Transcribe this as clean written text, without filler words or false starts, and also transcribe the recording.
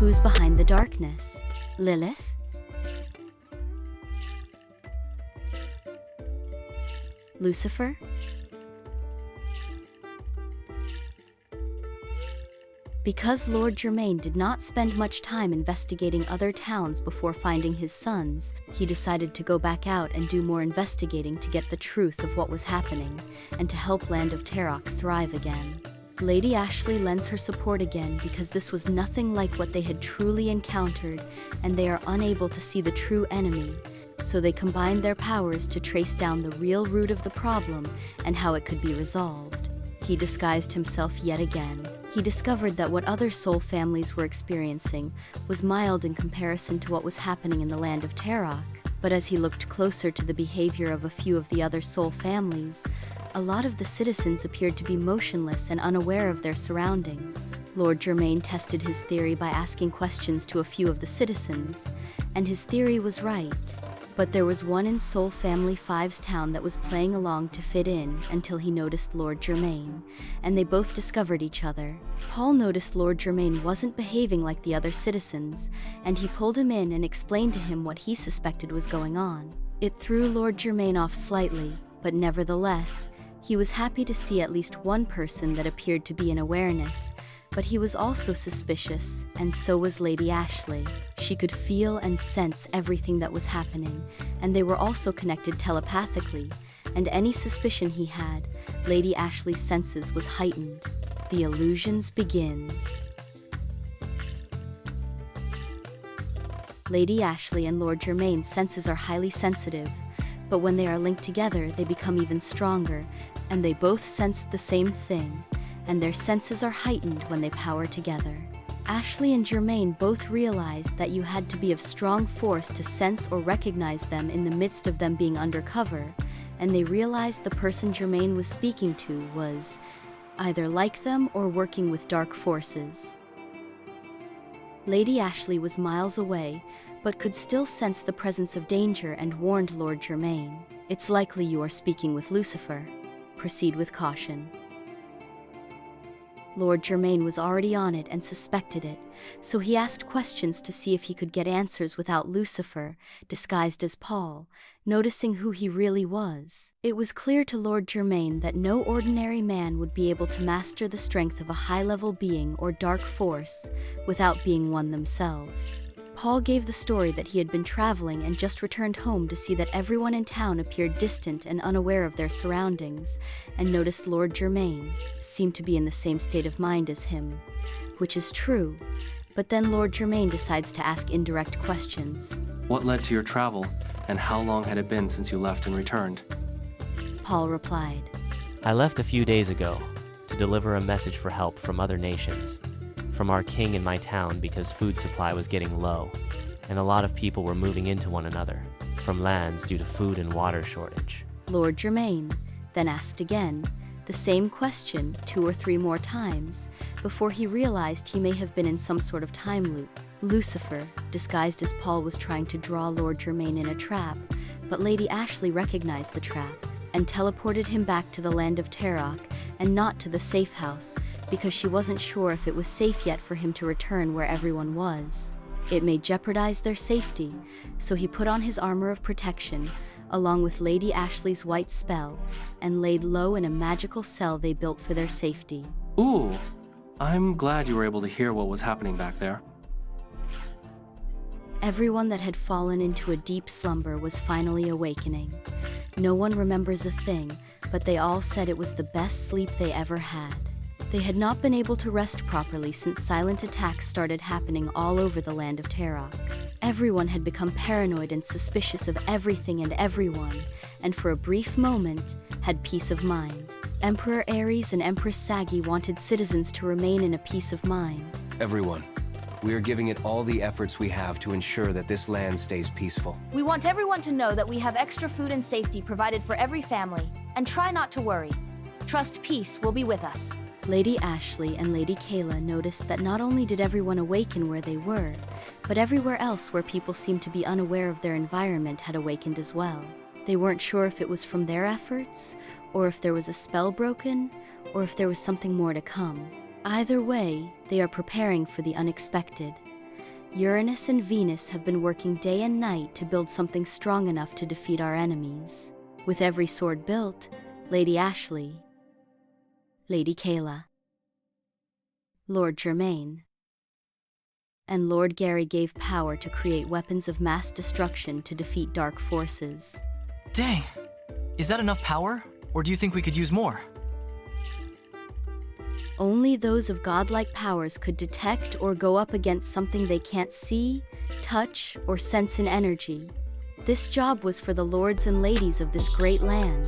Who's behind the darkness? Lilith? Lucifer? Because Lord Germaine did not spend much time investigating other towns before finding his sons, he decided to go back out and do more investigating to get the truth of what was happening, and to help Land of Taroc thrive again. Lady Ashley lends her support again because this was nothing like what they had truly encountered, and they are unable to see the true enemy, so they combined their powers to trace down the real root of the problem and how it could be resolved. He disguised himself yet again. He discovered that what other soul families were experiencing was mild in comparison to what was happening in the Land of Taroc, but as he looked closer to the behavior of a few of the other soul families, a lot of the citizens appeared to be motionless and unaware of their surroundings. Lord Germaine tested his theory by asking questions to a few of the citizens, and his theory was right. But there was one in Soul Family 5's town that was playing along to fit in until he noticed Lord Germaine, and they both discovered each other. Paul noticed Lord Germaine wasn't behaving like the other citizens, and he pulled him in and explained to him what he suspected was going on. It threw Lord Germaine off slightly, but nevertheless, he was happy to see at least one person that appeared to be in awareness, but he was also suspicious, and so was Lady Ashley. She could feel and sense everything that was happening, and they were also connected telepathically, and any suspicion he had, Lady Ashley's senses was heightened. The illusions begins. Lady Ashley and Lord Germaine's senses are highly sensitive, but when they are linked together, they become even stronger, and they both sensed the same thing, and their senses are heightened when they power together. Ashley and Germaine both realized that you had to be of strong force to sense or recognize them in the midst of them being undercover, and they realized the person Germaine was speaking to was either like them or working with dark forces. Lady Ashley was miles away, but could still sense the presence of danger and warned Lord Germaine. "It's likely you are speaking with Lucifer. Proceed with caution." Lord Germaine was already on it and suspected it, so he asked questions to see if he could get answers without Lucifer, disguised as Paul, noticing who he really was. It was clear to Lord Germaine that no ordinary man would be able to master the strength of a high-level being or dark force without being one themselves. Paul gave the story that he had been traveling and just returned home to see that everyone in town appeared distant and unaware of their surroundings, and noticed Lord Germaine seemed to be in the same state of mind as him, which is true, but then Lord Germaine decides to ask indirect questions. What led to your travel, and how long had it been since you left and returned? Paul replied, I left a few days ago to deliver a message for help from other nations, from our king in my town because food supply was getting low, and a lot of people were moving into one another, from lands due to food and water shortage. Lord Germaine then asked again, the same question 2 or 3 more times, before he realized he may have been in some sort of time loop. Lucifer, disguised as Paul, was trying to draw Lord Germaine in a trap, but Lady Ashley recognized the trap and teleported him back to the Land of Taroc and not to the safe house, because she wasn't sure if it was safe yet for him to return where everyone was. It may jeopardize their safety, so he put on his armor of protection, along with Lady Ashley's white spell, and laid low in a magical cell they built for their safety. Ooh, I'm glad you were able to hear what was happening back there. Everyone that had fallen into a deep slumber was finally awakening. No one remembers a thing, but they all said it was the best sleep they ever had. They had not been able to rest properly since silent attacks started happening all over the Land of Taroc. Everyone had become paranoid and suspicious of everything and everyone, and for a brief moment, had peace of mind. Emperor Ares and Empress Sagi wanted citizens to remain in a peace of mind. Everyone, we are giving it all the efforts we have to ensure that this land stays peaceful. We want everyone to know that we have extra food and safety provided for every family, and try not to worry. Trust peace will be with us. Lady Ashley and Lady Kayla noticed that not only did everyone awaken where they were, but everywhere else where people seemed to be unaware of their environment had awakened as well. They weren't sure if it was from their efforts, or if there was a spell broken, or if there was something more to come. Either way, they are preparing for the unexpected. Uranus and Venus have been working day and night to build something strong enough to defeat our enemies. With every sword built, Lady Ashley, Lady Kayla, Lord Germaine, and Lord Gary gave power to create weapons of mass destruction to defeat dark forces. Dang! Is that enough power? Or do you think we could use more? Only those of godlike powers could detect or go up against something they can't see, touch, or sense in energy. This job was for the lords and ladies of this great land.